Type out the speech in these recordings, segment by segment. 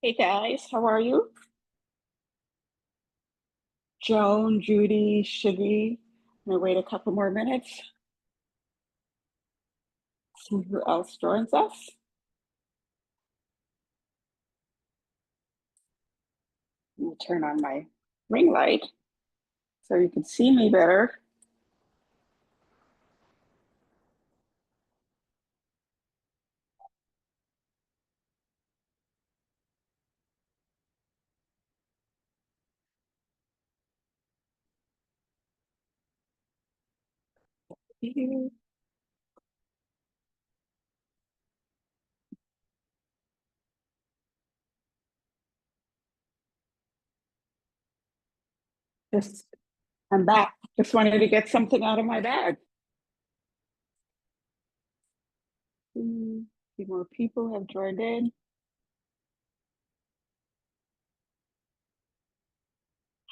Hey guys, how are you? Joan, Judy, Shiggy. I'm gonna wait a couple more minutes, see who else joins us. Let me turn on my ring light so you can see me better. Just, I'm back. Just wanted to get something out of my bag. A few more people have joined in.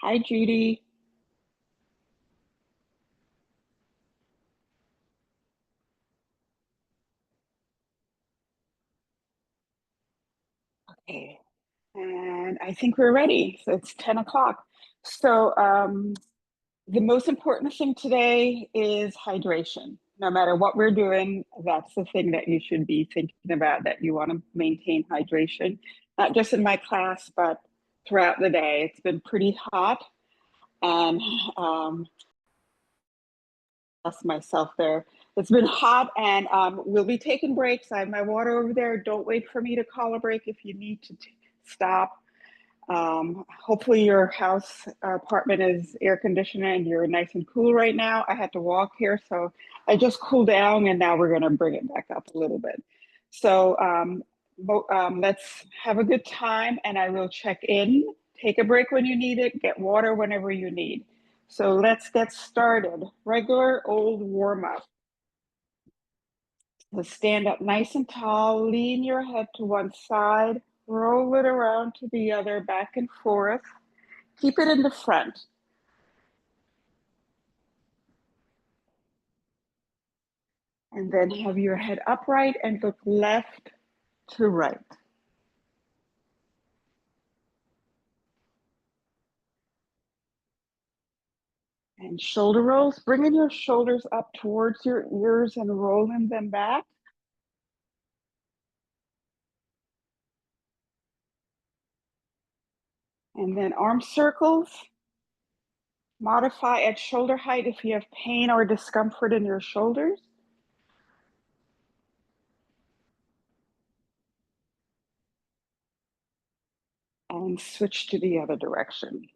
Hi, Judy. Okay, and I think we're ready. So it's 10 o'clock. So the most important thing today is hydration. No matter what we're doing, that's the thing that you should be thinking about, that you want to maintain hydration, not just in my class, but throughout the day. It's been pretty hot, and lost myself there. It's been hot, and we'll be taking breaks. I have my water over there. Don't wait for me to call a break if you need to stop. Hopefully your house apartment is air conditioned and you're nice and cool right now. I had to walk here, so I just cooled down, and now we're going to bring it back up a little bit. So let's have a good time, and I will check in. Take a break when you need it. Get water whenever you need. So let's get started. Regular old warm up. So stand up nice and tall, lean your head to one side, roll it around to the other, back and forth. Keep it in the front. And then have your head upright and look left to right. And shoulder rolls, bringing your shoulders up towards your ears and rolling them back. And then arm circles. Modify at shoulder height if you have pain or discomfort in your shoulders. And switch to the other direction.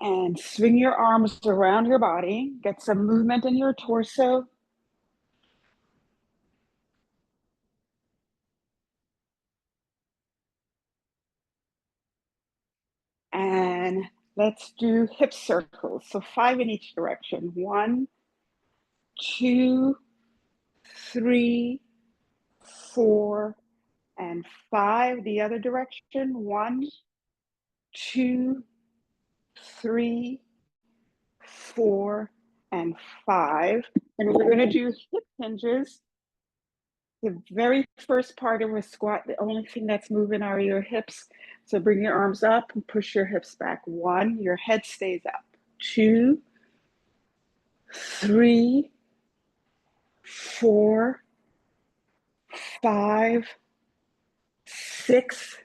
And swing your arms around your body. Get some movement in your torso. And let's do hip circles. So 5 in each direction. 1, 2, 3, 4, and 5. The other direction. 1, 2, 3, 4, and 5. And we're going to do hip hinges. The very first part of a squat, the only thing that's moving are your hips. So bring your arms up and push your hips back. 1, your head stays up. 2, 3, 4, 5, 6,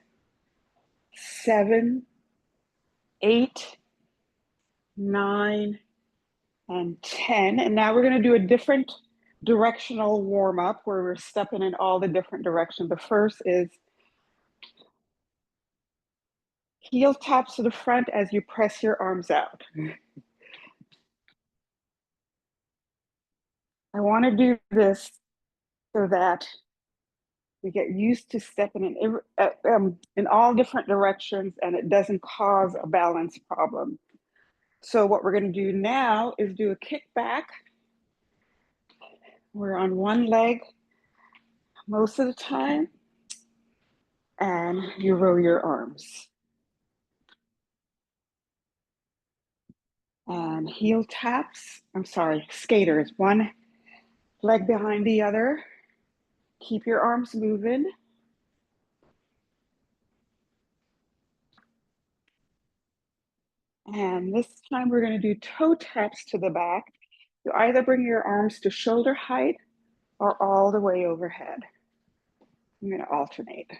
7, 8, 9, and 10. And now we're going to do a different directional warm up where we're stepping in all the different directions. The first is heel taps to the front as you press your arms out. I want to do this so that we get used to stepping in all different directions and it doesn't cause a balance problem. So what we're going to do now is do a kick back. We're on one leg most of the time, and you roll your arms. And heel taps, I'm sorry, skaters. 1, leg behind the other. Keep your arms moving. And this time we're going to do toe taps to the back. You either bring your arms to shoulder height or all the way overhead. I'm going to alternate.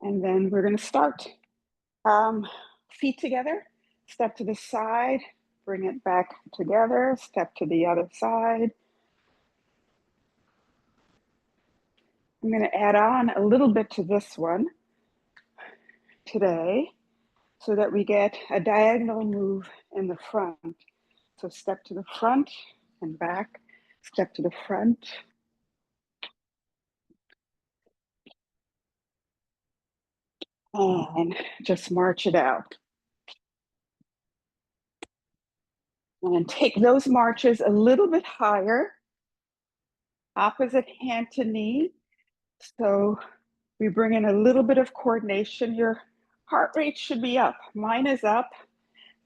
And then we're going to start. Feet together, step to the side, bring it back together, step to the other side. I'm going to add on a little bit to this one today so that we get a diagonal move in the front. So step to the front and back, step to the front. And just march it out. And take those marches a little bit higher, opposite hand to knee. So we bring in a little bit of coordination. Your heart rate should be up. Mine is up.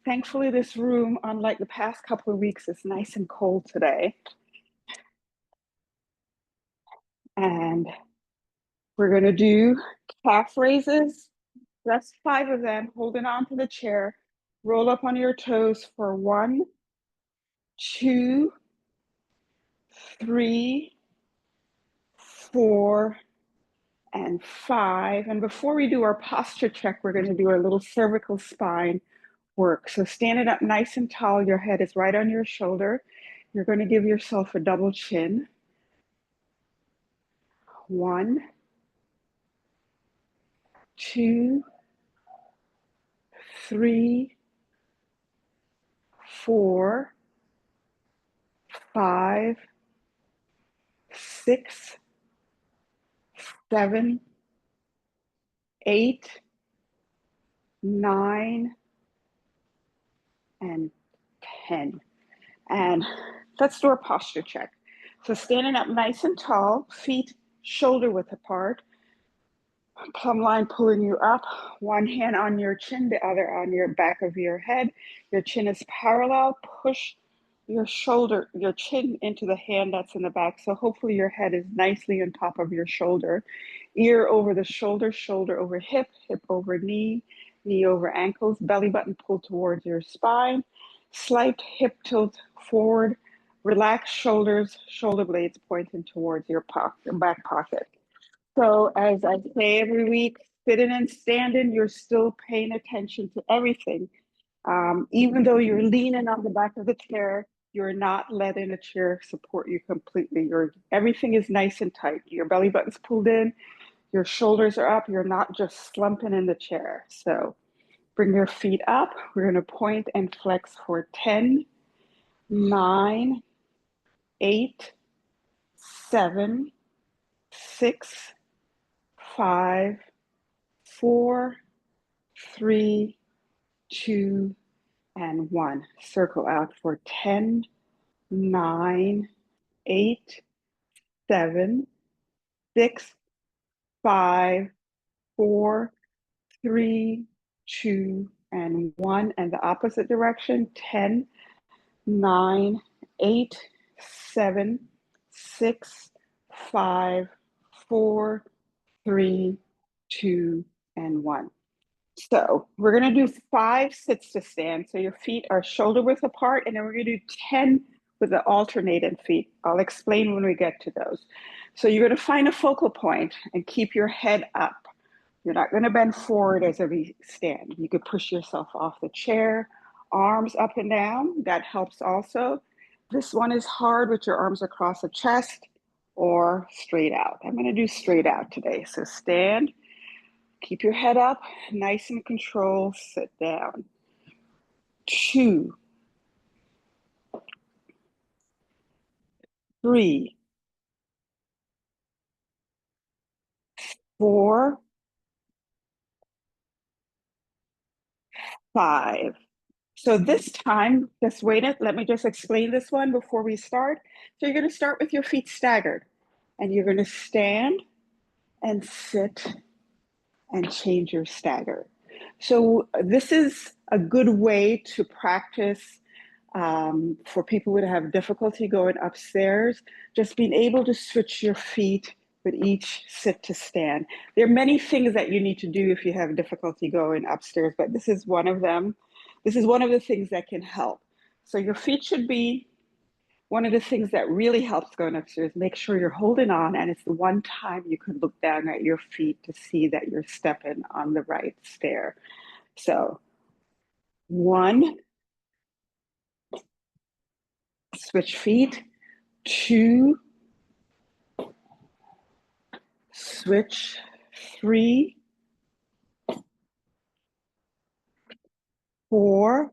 Thankfully, this room, unlike the past couple of weeks, is nice and cold today. And we're going to do calf raises, just 5 of them, holding on to the chair. Roll up on your toes for 1, 2, 3, 4, and 5. And before we do our posture check, we're going to do our little cervical spine work. So standing up nice and tall, your head is right on your shoulder. You're going to give yourself a double chin. 1, 2, 3, 4, 5, 6, 7, 8, 9, and 10. And let's do a posture check. So standing up nice and tall, feet shoulder width apart, plumb line pulling you up, one hand on your chin, the other on your back of your head. Your chin is parallel. Push your shoulder, your chin into the hand that's in the back. So hopefully your head is nicely on top of your shoulder. Ear over the shoulder, shoulder over hip, hip over knee, knee over ankles, belly button pulled towards your spine. Slight hip tilt forward. Relax shoulders, shoulder blades pointing towards your back pocket. So as I say every week, sitting and standing, you're still paying attention to everything. Even though you're leaning on the back of the chair, you're not letting the chair support you completely. Everything is nice and tight. Your belly button's pulled in, your shoulders are up. You're not just slumping in the chair. So bring your feet up. We're going to point and flex for 10, 9, 8, 7, 6, 5, 4, 3, 2, and 1. Circle out for 10, 9, 8, 7, 6, 5, 4, 3, 2, and 1. And the opposite direction, 10, 9, 8, 7, 6, 5, 4, 3, 2, and 1. So we're going to do 5 sits to stand. So your feet are shoulder width apart, and then we're going to do 10 with the alternating feet. I'll explain when we get to those. So you're going to find a focal point and keep your head up. You're not going to bend forward as we stand. You could push yourself off the chair, arms up and down. That helps also. This one is hard with your arms across the chest or straight out. I'm going to do straight out today. So stand. Keep your head up, nice and controlled, sit down. 2, 3, 4, 5. So this time, just wait it. Let me just explain this one before we start. So you're going to start with your feet staggered, and you're going to stand, and sit and change your stagger. So this is a good way to practice for people who have difficulty going upstairs, just being able to switch your feet with each sit to stand. There are many things that you need to do if you have difficulty going upstairs, but this is one of them. This is one of the things that can help. So your feet should be one of the things that really helps going upstairs. Make sure you're holding on, and it's the one time you can look down at your feet to see that you're stepping on the right stair. So 1, switch feet. 2, switch. 3, 4,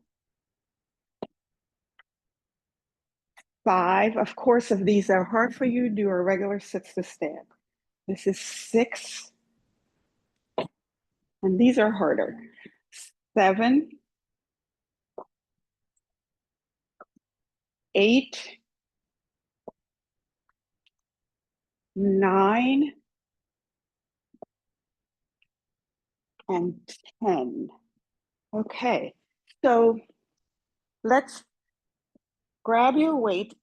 5. Of course, if these are hard for you, do a regular sits to stand. This is 6, and these are harder. 7, 8, 9, and 10. Okay, so let's grab your weight.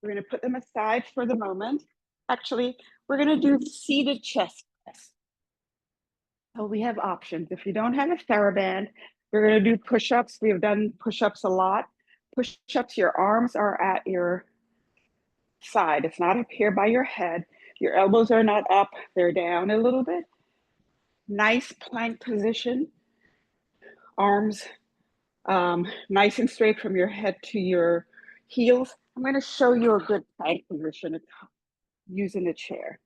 We're going to put them aside for the moment. Actually, we're going to do seated chest press. So we have options. If you don't have a TheraBand, you're going to do push-ups. We have done push-ups a lot. Push-ups, your arms are at your side. It's not up here by your head. Your elbows are not up. They're down a little bit. Nice plank position. Arms nice and straight from your head to your heels. I'm going to show you a good plank position using a chair.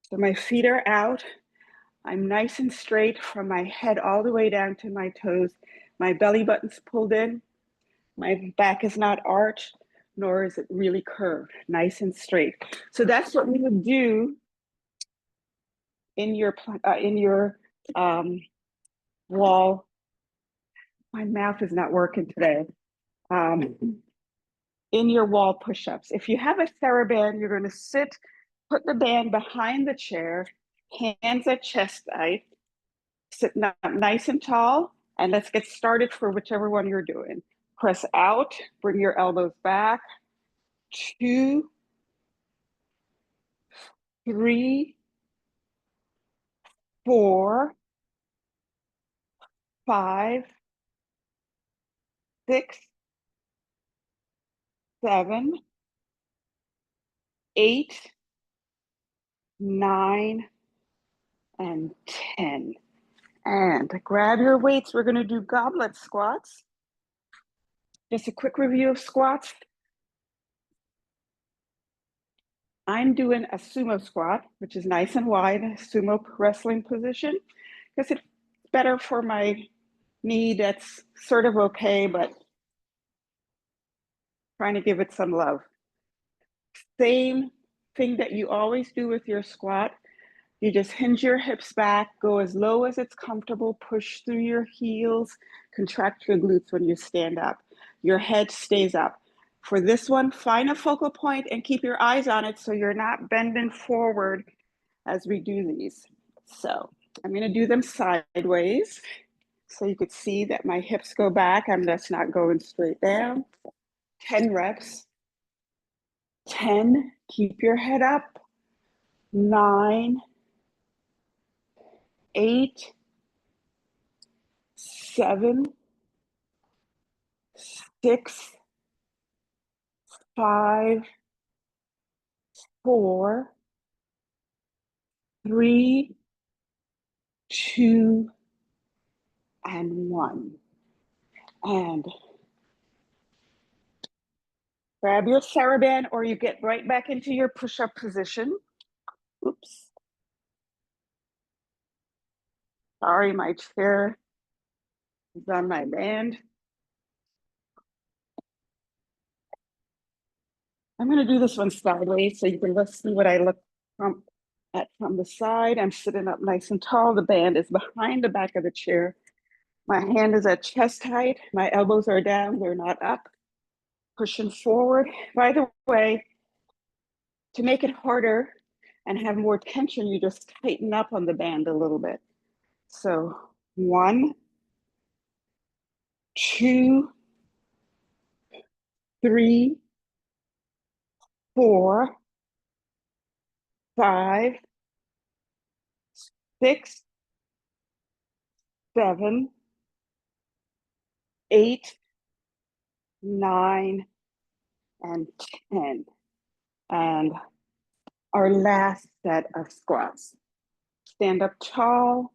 So my feet are out. I'm nice and straight from my head all the way down to my toes. My belly button's pulled in. My back is not arched, nor is it really curved, nice and straight. So that's what we would do in your wall. My mouth is not working today. In your wall push-ups. If you have a TheraBand, you're going to sit, put the band behind the chair, hands at chest height, sit nice and tall, and let's get started for whichever one you're doing. Press out, bring your elbows back. 2, 3, 4, 5, 6, 7, 8, 9, and 10. And grab your weights. We're going to do goblet squats. Just a quick review of squats. I'm doing a sumo squat, which is nice and wide, sumo wrestling position, because it's better for my knee that's sort of okay, but trying to give it some love. Same thing that you always do with your squat. You just hinge your hips back, go as low as it's comfortable, push through your heels, contract your glutes when you stand up. Your head stays up. For this one, find a focal point and keep your eyes on it so you're not bending forward as we do these. So I'm going to do them sideways so you could see that my hips go back. I'm just not going straight down. 10 reps. 10, keep your head up. 9, 8, 7, 6, 5, 4, 3, 2, and 1. And grab your TheraBand or you get right back into your push-up position. Oops. Sorry, my chair is on my band. I'm going to do this one sideways so you can see what I look at from the side. I'm sitting up nice and tall. The band is behind the back of the chair. My hand is at chest height. My elbows are down. They're not up. Pushing forward. By the way, to make it harder, and have more tension, you just tighten up on the band a little bit. So 1, 2, 3, 4, 5, 6, 7, 8, 9, and 10. And our last set of squats. Stand up tall.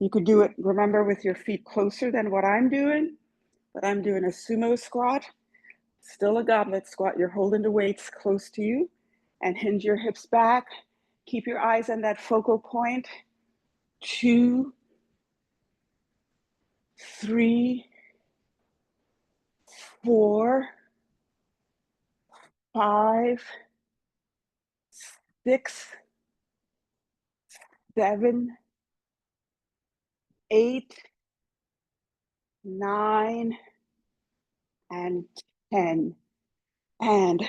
You could do it, remember, with your feet closer than what I'm doing, but I'm doing a sumo squat, still a goblet squat. You're holding the weights close to you and hinge your hips back. Keep your eyes on that focal point. 2, 3, 4, 5, 6, 7, 8, 9, and 10. And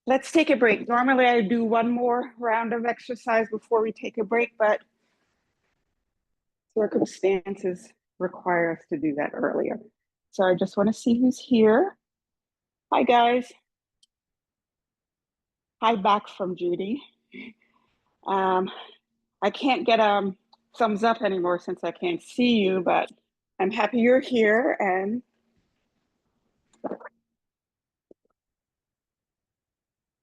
let's take a break. Normally I do one more round of exercise before we take a break, but circumstances require us to do that earlier. So I just want to see who's here. Hi, guys. Hi, back from Judy. I can't get a thumbs up anymore since I can't see you, but I'm happy you're here, and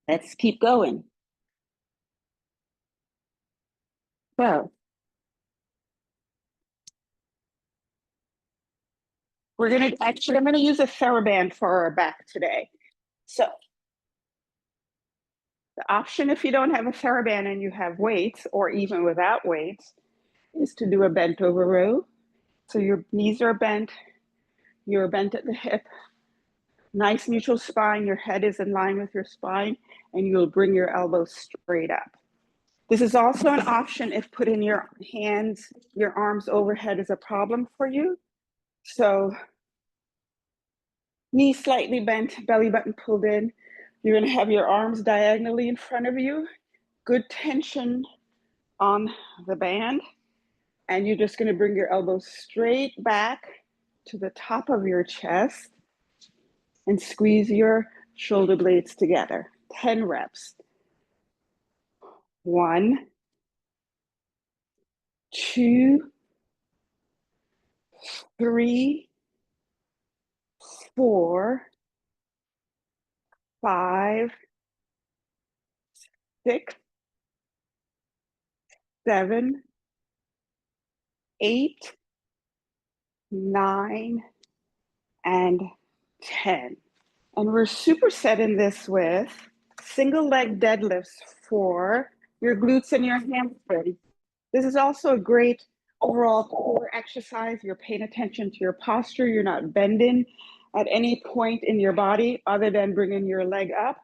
let's keep going. So I'm going to use a TheraBand for our back today. So the option, if you don't have a TheraBand and you have weights, or even without weights, is to do a bent over row. So your knees are bent, you're bent at the hip, nice neutral spine, your head is in line with your spine, and you'll bring your elbows straight up. This is also an option if putting your hands, your arms overhead is a problem for you. So knees slightly bent, belly button pulled in. You're gonna have your arms diagonally in front of you, good tension on the band, and you're just gonna bring your elbows straight back to the top of your chest and squeeze your shoulder blades together. 10 reps. 1, 2, 3, 4, 5, 6, 7, 8, 9, and 10. And we're supersetting this with single leg deadlifts for your glutes and your hamstrings. This is also a great overall core exercise. You're paying attention to your posture. You're not bending at any point in your body other than bringing your leg up.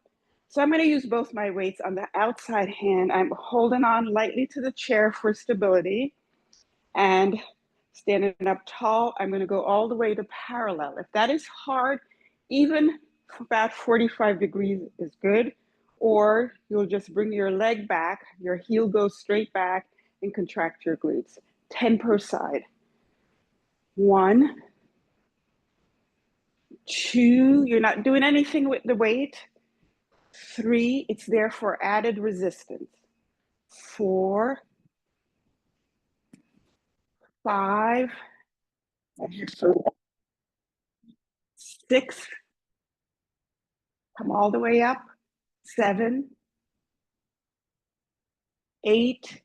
So I'm going to use both my weights on the outside hand. I'm holding on lightly to the chair for stability, and standing up tall, I'm going to go all the way to parallel. If that is hard, even about 45 degrees is good, or you'll just bring your leg back, your heel goes straight back, and contract your glutes. 10 per side. 1, 2, you're not doing anything with the weight. 3, it's there for added resistance. 4, 5, 6, come all the way up. 7, 8,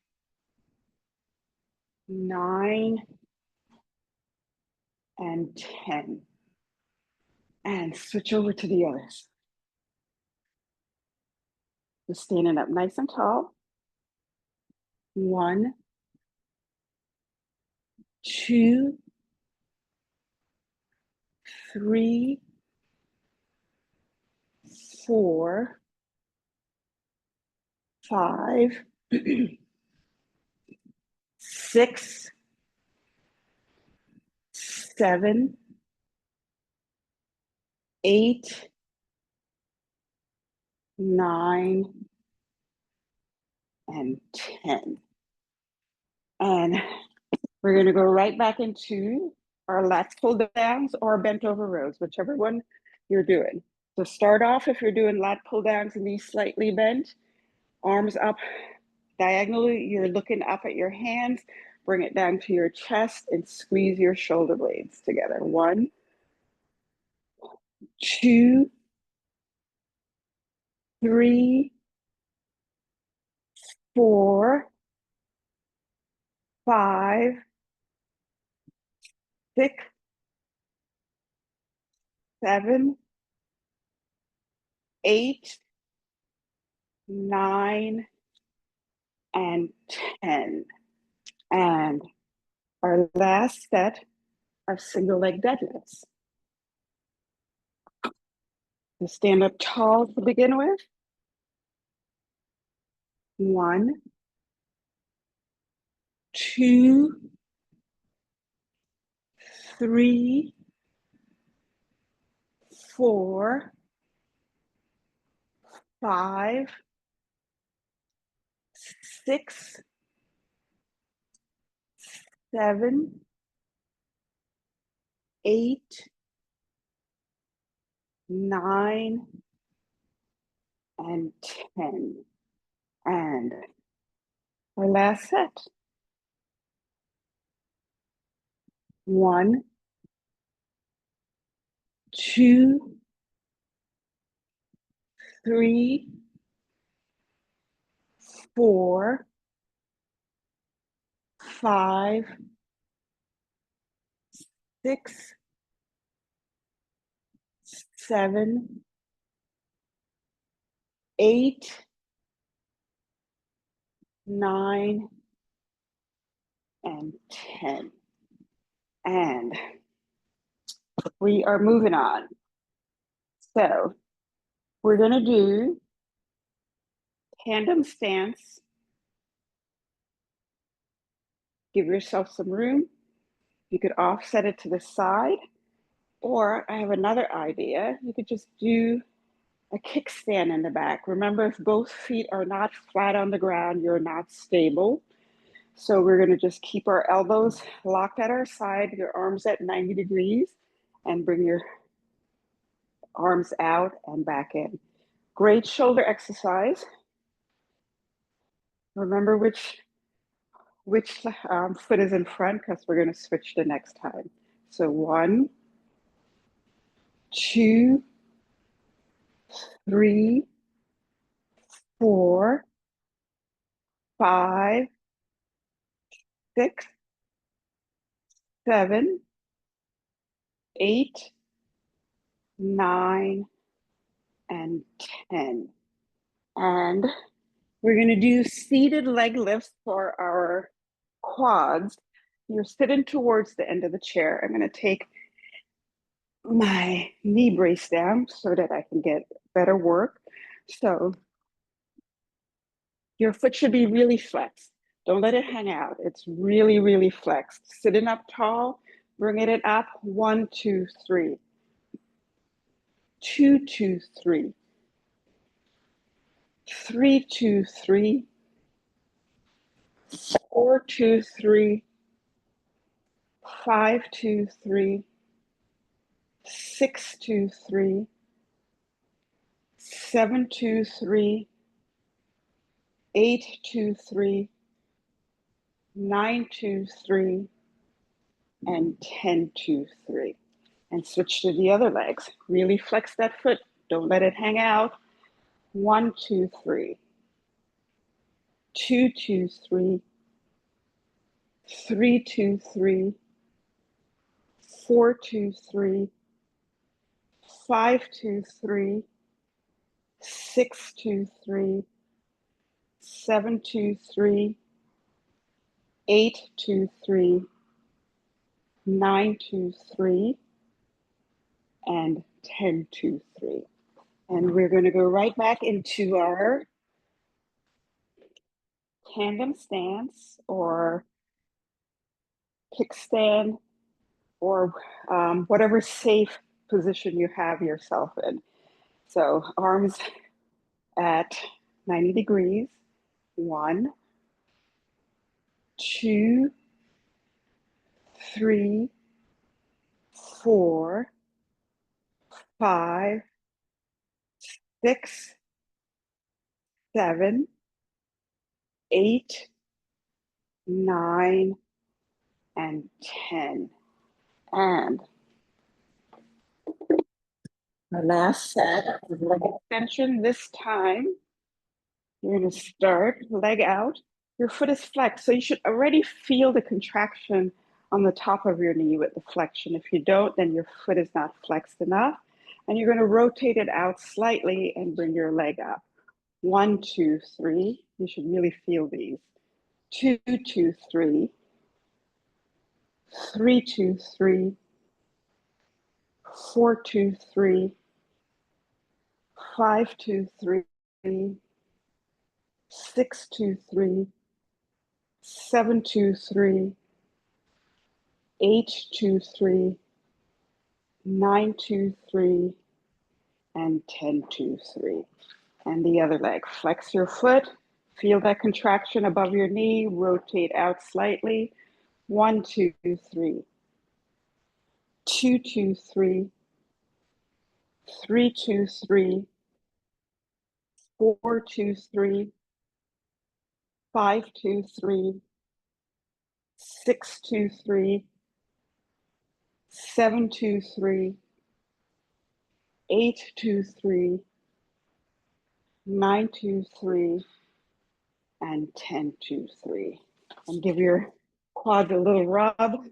9, and 10. And switch over to the others. Just standing up nice and tall. 1, 2, 3, 4, 5, 6, 7, 8, 9, and 10. And we're going to go right back into our lats pull downs or bent over rows, whichever one you're doing. So start off, if you're doing lat pull downs, knees slightly bent, arms up diagonally, you're looking up at your hands, bring it down to your chest and squeeze your shoulder blades together. 1, 2, 3, 4, 5, 6, 7, 8, 9, and 10. And our last set of single leg deadlifts. So stand up tall to begin with. 1, 2, 3, 4, 5, 6, 7, 8, 9, and 10. And our last set. 1, 2, 3, 4, 5, 6, 7, 8, 9, and 10. And we are moving on. So we're going to do tandem stance. Give yourself some room. You could offset it to the side, or I have another idea. You could just do a kickstand in the back. Remember, if both feet are not flat on the ground, you're not stable. So we're going to just keep our elbows locked at our side, your arms at 90 degrees, and bring your arms out and back in. Great shoulder exercise. Remember which foot is in front, because we're going to switch the next time. So 1, 2, 3, 4, 5, 6, 7, 8, 9, and 10. And we're going to do seated leg lifts for our quads. You're sitting towards the end of the chair. I'm going to take my knee brace down so that I can get better work. So your foot should be really flexed. Don't let it hang out. It's really, really flexed. Sitting up tall, bringing it up. 1, 2, 3. 2, 2, 3. 3, 2, 3. 4, 2, 3. 5, 2, 3. 6, 2, 3. 7, 2, 3. 8, 2, 3. 9, 2, 3. And 10, 2, 3. And switch to the other legs. Really flex that foot. Don't let it hang out. 1, 2, 3. 2, 2, 3. 3, 2, 3. 4, 2, 3. 5, 2, 3. 6, 2, 3. 7, 2, 3. 8, 2, 3. 9, 2, 3. And 10, 2, 3. And we're going to go right back into our tandem stance or kickstand, or whatever safe position you have yourself in. So arms at 90 degrees. 1, 2, 3, 4, 5, 6, 7, 8, 9, and 10. And our last set of leg extension. This time, you're going to start leg out. Your foot is flexed, so you should already feel the contraction on the top of your knee with the flexion. If you don't, then your foot is not flexed enough. And you're going to rotate it out slightly and bring your leg up. 1, 2, 3. You should really feel these. 2, 2, 3. 3, 2, 3. 4, 2, 3. 5, 2, 3. 6, 2, 3. 7, 2, 3. 8, 2, 3. 9, 2, 3. And 10, 2, 3. And the other leg. Flex your foot. Feel that contraction above your knee. Rotate out slightly. 1, 2, 3. 2, 2, 3. 3, 2, 3. 4, 2, 3. 5, 2, 3. 6, 2, 3. 7, 2, 3. 8, 2, 3. 9, 2, 3. And 10, 2, 3. And give your quads a little rub.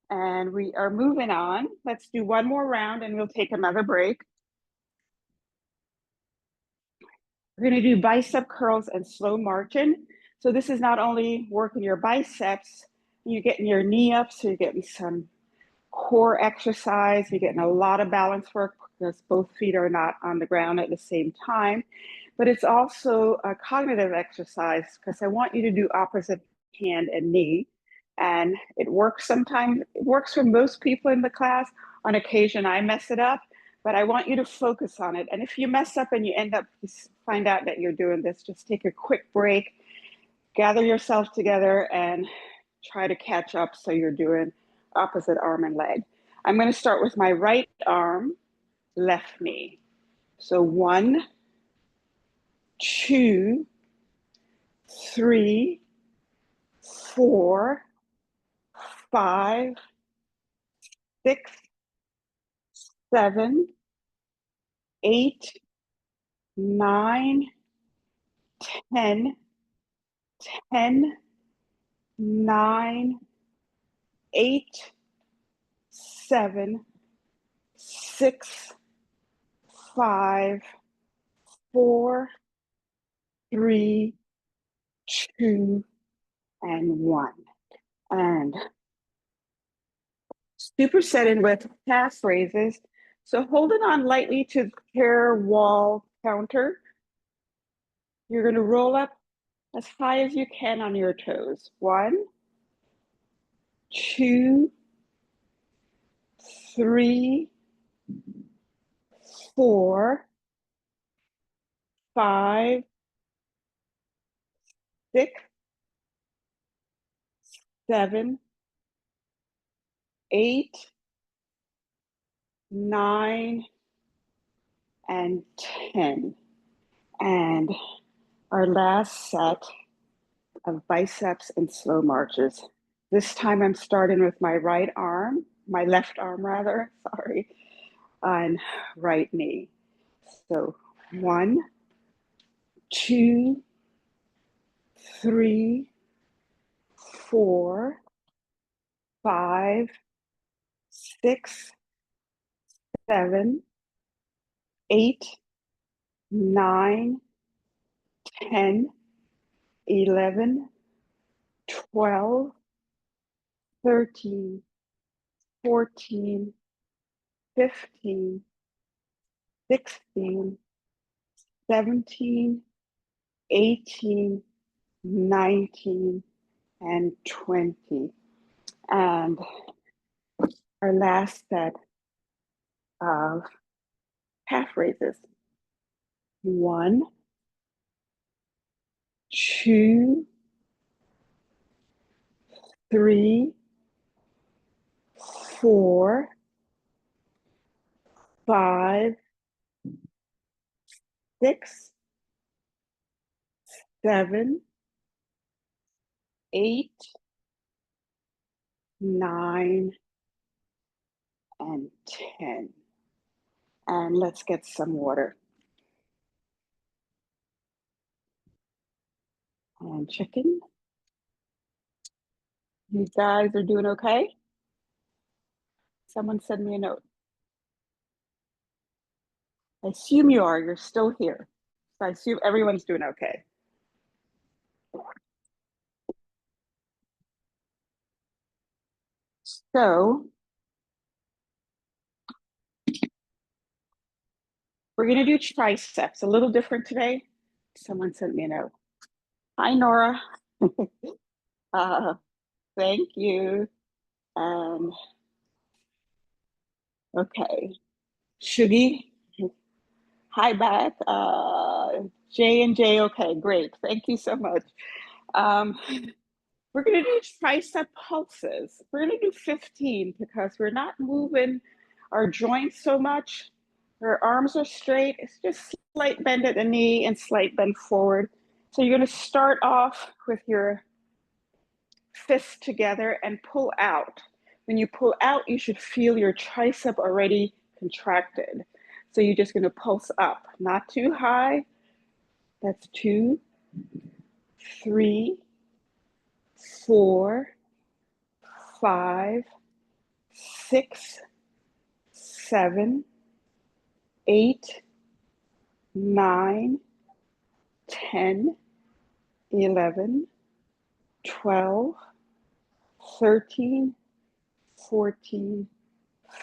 And we are moving on. Let's do one more round and we'll take another break. We're going to do bicep curls and slow marching. So this is not only working your biceps, you're getting your knee up, so you're getting some core exercise, you're getting a lot of balance work because both feet are not on the ground at the same time. But it's also a cognitive exercise because I want you to do opposite hand and knee. And it works sometimes, it works for most people in the class. On occasion, I mess it up, but I want you to focus on it. And if you mess up and you end up, find out that you're doing this, just take a quick break, gather yourself together and try to catch up so you're doing opposite arm and leg. I'm going to start with my right arm, left knee. So 1, 2, 3, 4, 5, 6, 7, 8, 9, 10, 10, 9, 8, 7, 6, 5, 4, 3, 2, and 1. And superset in with calf raises. So holding on lightly to the chair wall counter. You're going to roll up as high as you can on your toes. 1, 2, 3, 4, 5, 6, 7, 8, 9, and 10. And our last set of biceps and slow marches. This time I'm starting with my right arm, my left arm rather, sorry, on right knee. So 1, 2, 3, 4, 5, 6, 7, 8, 9, 10, 11, 12, 13, 14, 15, 16, 17, 18, 19, and 20. And our last set of calf raises. 1, 2, 3, 4, 5, 6, 7, 8, 9, and 10. And let's get some water. And chicken. You guys are doing okay? Someone send me a note. I assume you are. You're still here. So I assume everyone's doing okay. So we're going to do triceps, a little different today. Someone sent me a note. Hi, Nora. uh, thank you. Okay. Shuggy. Hi, Beth. J and J. Okay, great. Thank you so much. Um, we're going to do tricep pulses. We're going to do 15 because we're not moving our joints so much. Our arms are straight. It's just slight bend at the knee and slight bend forward. So you're going to start off with your fists together and pull out. When you pull out, you should feel your tricep already contracted. So you're just going to pulse up, not too high. That's 2, 3, 4, 5, 6, 7, 8, 9, 10, 11, 12, 13, 14,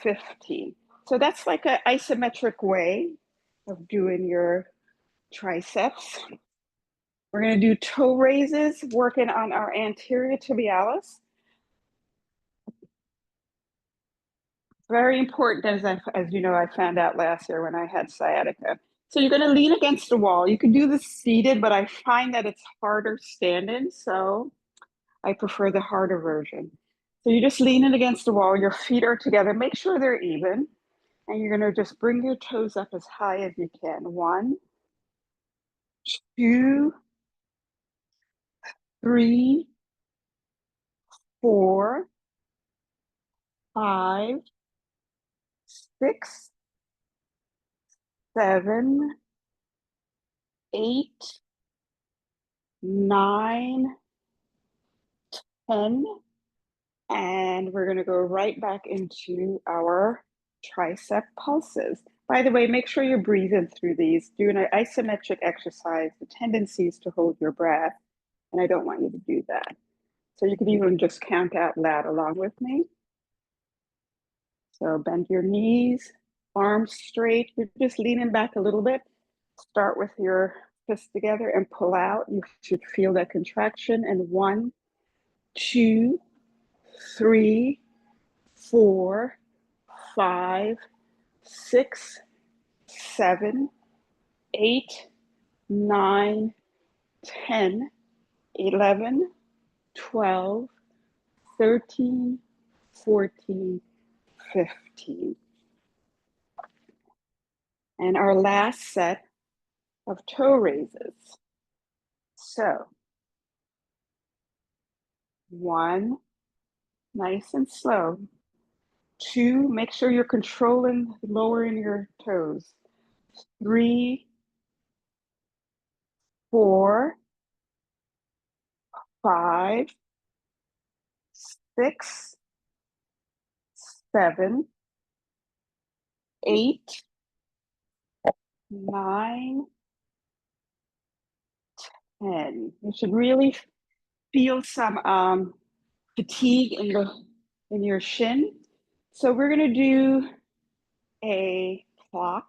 15. So that's like an isometric way of doing your triceps. We're going to do toe raises, working on our anterior tibialis. Very important, as you know, I found out last year when I had sciatica. So you're going to lean against the wall. You can do this seated, but I find that it's harder standing, so I prefer the harder version. So you're just leaning against the wall. Your feet are together. Make sure they're even. And you're going to just bring your toes up as high as you can. 1, 2, 3, 4, 5, 6, 7, 8, 9, 10. And we're going to go right back into our tricep pulses. By the way, make sure you're breathing through these. Doing an isometric exercise, the tendency is to hold your breath, and I don't want you to do that. So you can even just count out loud along with me. So bend your knees, arms straight. You're just leaning back a little bit. Start with your fists together and pull out. You should feel that contraction. And 1, 2, 3, 4, 5, 6, 7, 8, 9, 10, 11, 12, 13, 14, 15. And our last set of toe raises. So 1, nice and slow. 2, make sure you're controlling lowering your toes. 3, 4, 5, 6, 7, 8, 9, 10. You should really feel some fatigue in your shin. So we're going to do a clock,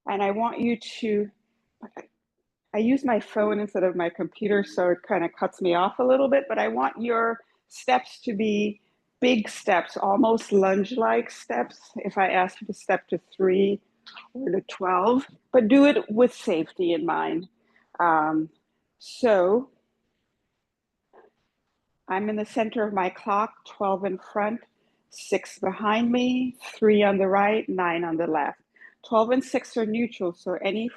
and I want you to, I use my phone instead of my computer, so it kind of cuts me off a little bit, but I want your steps to be big steps, almost lunge-like steps. If I ask you to step to 3 or to 12, but do it with safety in mind. So I'm in the center of my clock, 12 in front, 6 behind me, 3 on the right, 9 on the left. 12 and 6 are neutral, so you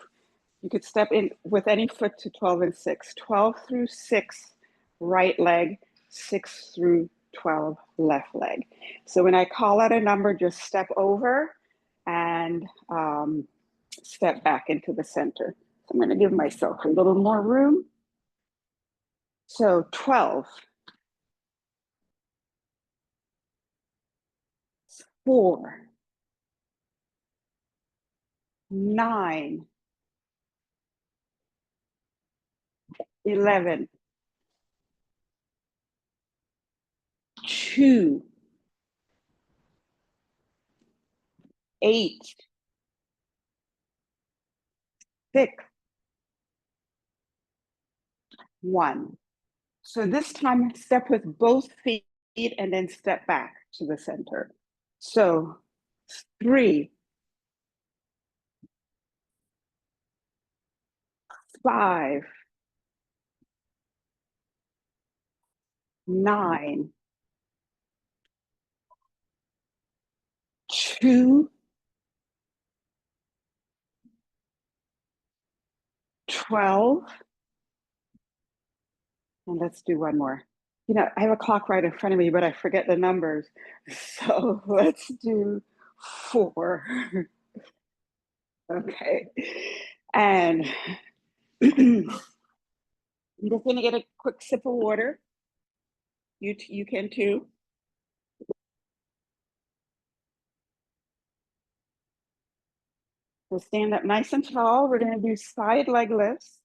could step in with any foot to 12 and 6. 12 through 6, right leg, 6 through 12, left leg. So when I call out a number, just step over and step back into the center. So I'm going to give myself a little more room. So 12, 4, 9, 11, 2, 8, 6, 1. So this time, step with both feet and then step back to the center. So 3, 5, 9, 2, 12, and let's do one more. You know, I have a clock right in front of me, but I forget the numbers. So let's do 4. Okay. And I'm just going to get a quick sip of water. You can too. So stand up nice and tall. We're going to do side leg lifts.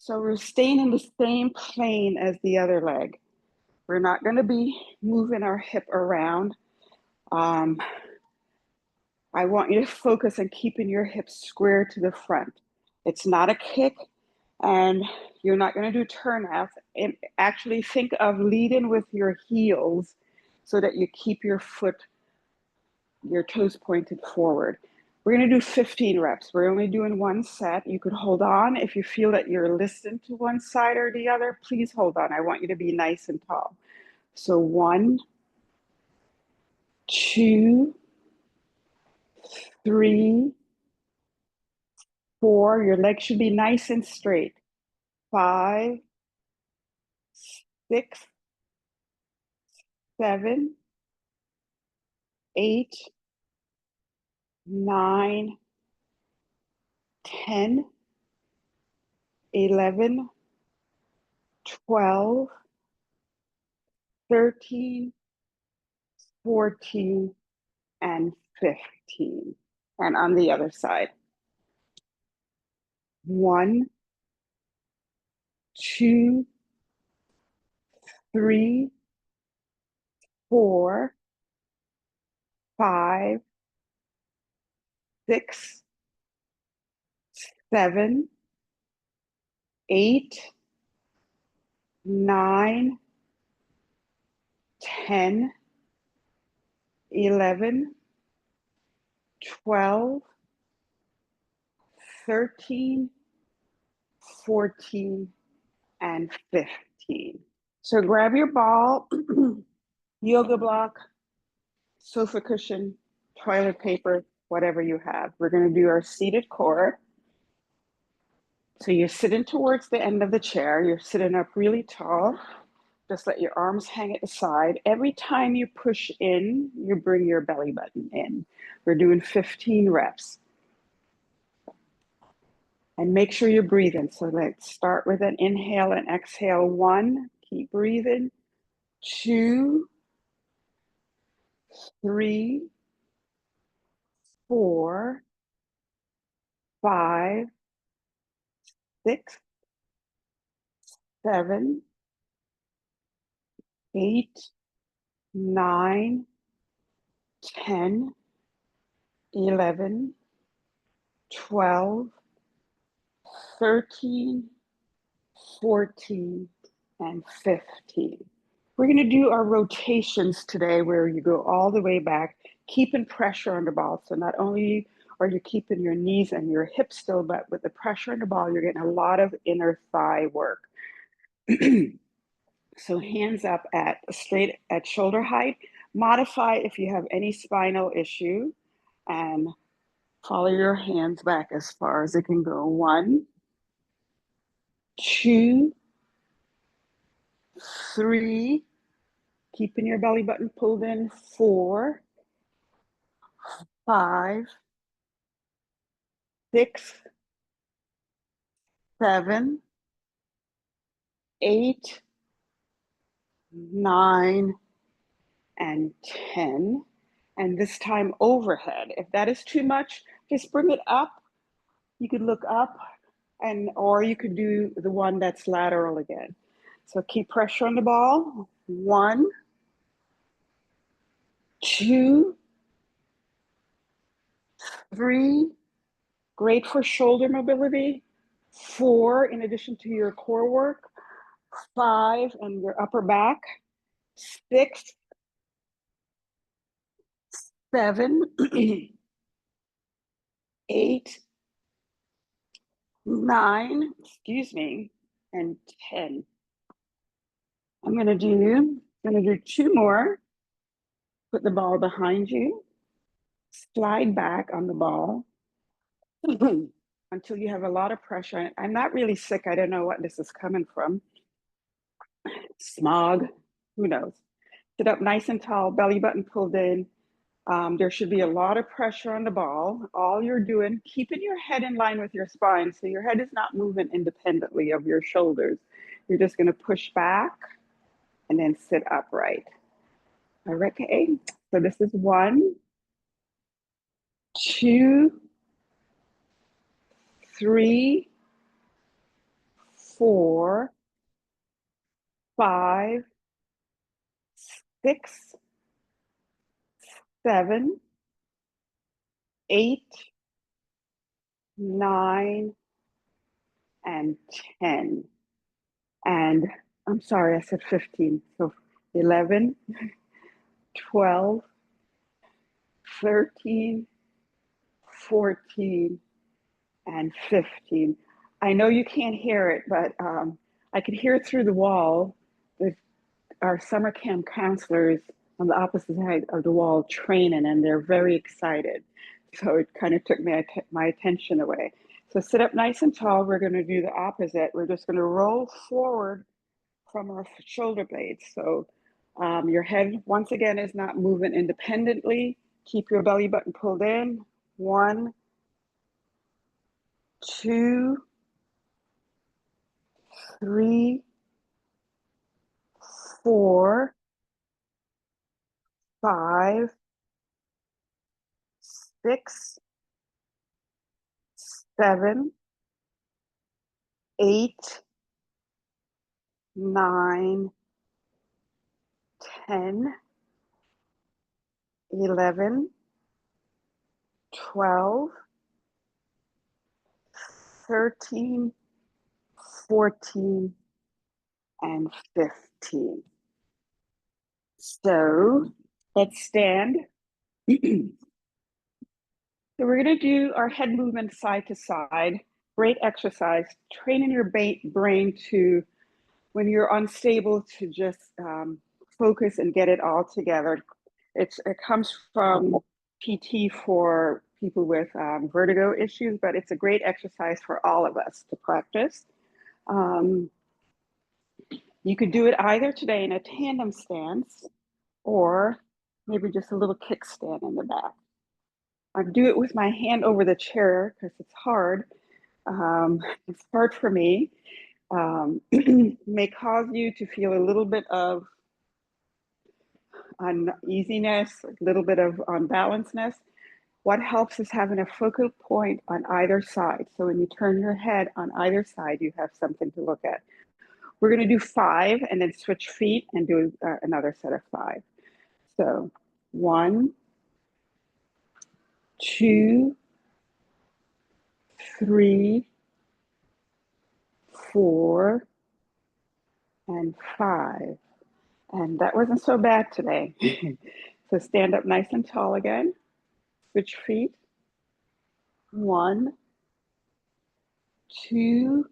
So we're staying in the same plane as the other leg. We're not going to be moving our hip around. I want you to focus on keeping your hips square to the front. It's not a kick, and you're not going to do turnouts. And actually think of leading with your heels so that you keep your toes pointed forward. We're going to do 15 reps. We're only doing one set. You could hold on. If you feel that you're listening to one side or the other, please hold on. I want you to be nice and tall. So 1, 2, 3, 4. Your legs should be nice and straight. 5, 6, 7, 8, 9, 10, 11, 12, 13, 14, and 15. And on the other side. 1, 2, 3, 4, 5, 6, 7, 8, 9, 10, 11, 12, 13, 14, and 15. So grab your ball, yoga block, sofa cushion, toilet paper, whatever you have. We're going to do our seated core. So you're sitting towards the end of the chair. You're sitting up really tall. Just let your arms hang at the side. Every time you push in, you bring your belly button in. We're doing 15 reps. And make sure you're breathing. So let's start with an inhale and exhale. 1, keep breathing. 2, 3, 4, 5, 6, 7, 8, 9, 10, 11, 12, 13, 14, and 15. We're going to do our rotations today where you go all the way back, keeping pressure on the ball. So not only or you're keeping your knees and your hips still, but with the pressure in the ball, you're getting a lot of inner thigh work. So hands up at straight at shoulder height. Modify if you have any spinal issue, and follow your hands back as far as it can go. 1, 2, 3, keeping your belly button pulled in. 4, 5, 6, 7, 8, 9, and 10. And this time overhead. If that is too much, just bring it up. You could look up, and or you could do the one that's lateral again. So keep pressure on the ball. 1, 2, 3. Great for shoulder mobility. 4, in addition to your core work. 5, and your upper back. 6, 7, 8, 9, excuse me, and 10. I'm gonna do 2 more. Put the ball behind you. Slide back on the ball until you have a lot of pressure. I'm not really sick. I don't know what this is coming from. Smog, who knows? Sit up nice and tall, belly button pulled in. There should be a lot of pressure on the ball. All you're doing, keeping your head in line with your spine, so your head is not moving independently of your shoulders. You're just going to push back and then sit upright. Okay, so this is 1, 2, 3, 4, 5, 6, 7, 8, 9, and 10. And I'm sorry, I said 15. So 11, 12, 13, 14, and 15. I know you can't hear it, but I could hear it through the wall. Our summer camp counselors on the opposite side of the wall training, and they're very excited. So it kind of took my attention away. So sit up nice and tall. We're going to do the opposite. We're just going to roll forward from our shoulder blades. So your head, once again, is not moving independently. Keep your belly button pulled in. 1, 2, 3, 4, 5, 6, 7, 8, 9, 10, 11, 12, 13, 14, and 15. So let's stand. So we're going to do our head movement side to side. Great exercise, training your brain to, when you're unstable, to just focus and get it all together. It comes from PT for people with vertigo issues, but it's a great exercise for all of us to practice. You could do it either today in a tandem stance or maybe just a little kickstand in the back. I do it with my hand over the chair because it's hard. It's hard for me. May cause you to feel a little bit of uneasiness, a little bit of unbalanceness. What helps is having a focal point on either side. So when you turn your head on either side, you have something to look at. We're going to do 5 and then switch feet and do another set of 5. So 1, 2, 3, 4, and 5. And that wasn't so bad today. So stand up nice and tall again. Switch feet. 1, 2,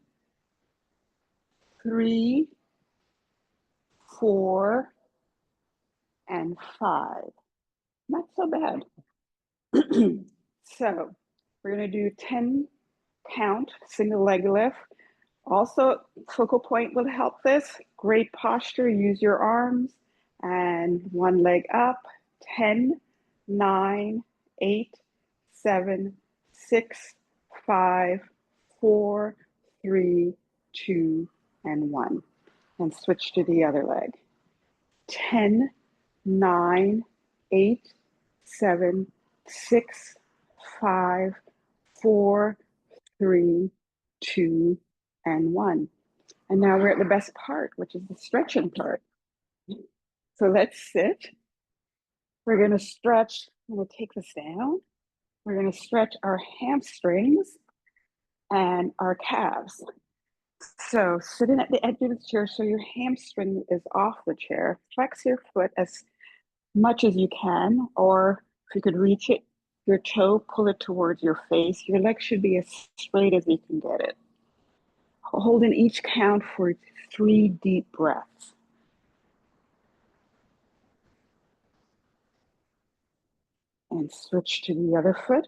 3, 4, and 5. Not so bad. So we're going to do 10 count single leg lift. Also, focal point will help this. Great posture. Use your arms and one leg up. 10, 9, 8, 7, 6, 5, 4, 3, 2, and 1. And switch to the other leg. 10, 9, 8, 7, 6, 5, 4, 3, 2, and 1. And now we're at the best part, which is the stretching part. So let's sit. We're going to stretch. I'm going to take this down. We're going to stretch our hamstrings and our calves. So sitting at the edge of the chair so your hamstring is off the chair. Flex your foot as much as you can, or if you could reach it, your toe, pull it towards your face. Your leg should be as straight as you can get it. Hold in each count for 3 deep breaths. And switch to the other foot.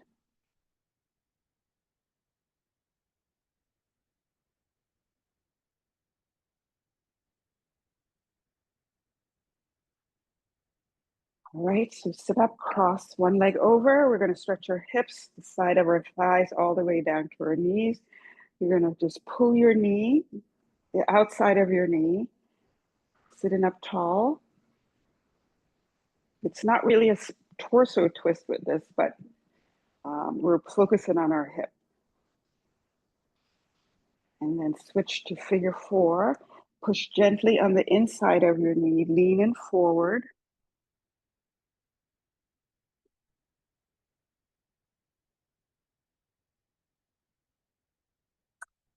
All right, so sit up, cross one leg over. We're going to stretch our hips, the side of our thighs, all the way down to our knees. You're going to just pull your knee, the outside of your knee, sitting up tall. It's not really a torso twist with this, but we're focusing on our hip. And then switch to figure 4. Push gently on the inside of your knee, leaning forward.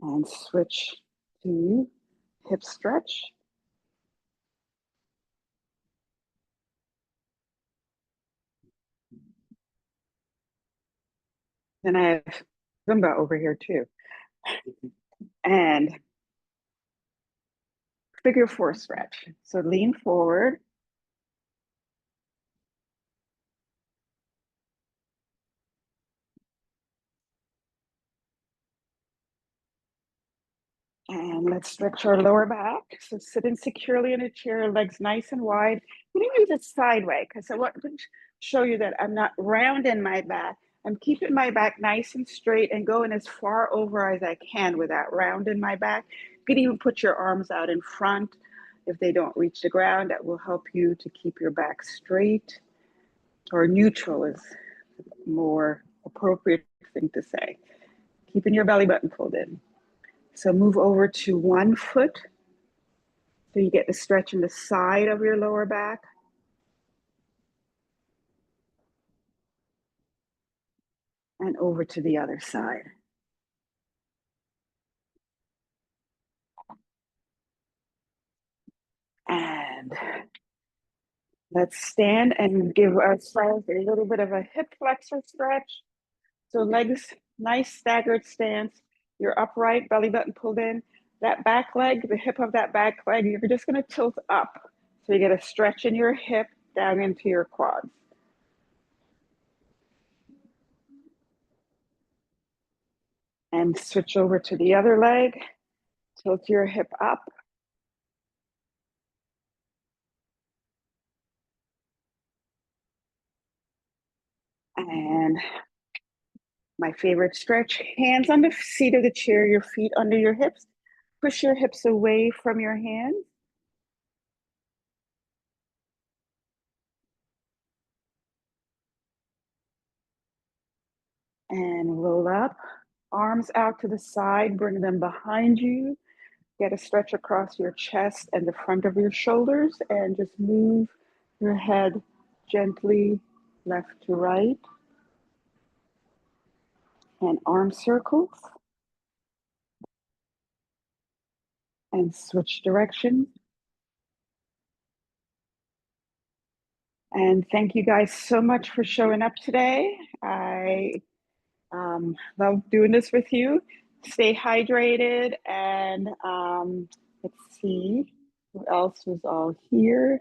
And switch to hip stretch. Then I have Zumba over here too. And figure 4 stretch. So lean forward. And let's stretch our lower back. So sitting securely in a chair, legs nice and wide. We didn't use it sideways because I want to show you that I'm not round in my back. I'm keeping my back nice and straight and going as far over as I can with that round in my back. You could even put your arms out in front if they don't reach the ground. That will help you to keep your back straight, or neutral is more appropriate thing to say. Keeping your belly button pulled in. So move over to one foot. So you get the stretch in the side of your lower back. And over to the other side. And let's stand and give ourselves a little bit of a hip flexor stretch. So legs, nice staggered stance. You're upright, belly button pulled in. That back leg, the hip of that back leg, you're just going to tilt up. So you get a stretch in your hip down into your quads. And switch over to the other leg. Tilt your hip up. And my favorite stretch, hands on the seat of the chair, your feet under your hips. Push your hips away from your hands. And roll up. Arms out to the side, bring them behind you. Get a stretch across your chest and the front of your shoulders, and just move your head gently left to right. And arm circles. And switch directions. And thank you guys so much for showing up today. Love doing this with you. Stay hydrated, and let's see who else was all here.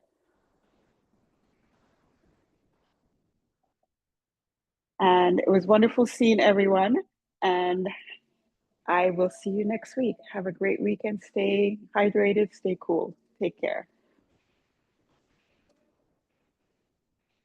And it was wonderful seeing everyone. And I will see you next week. Have a great weekend. Stay hydrated, stay cool. Take care.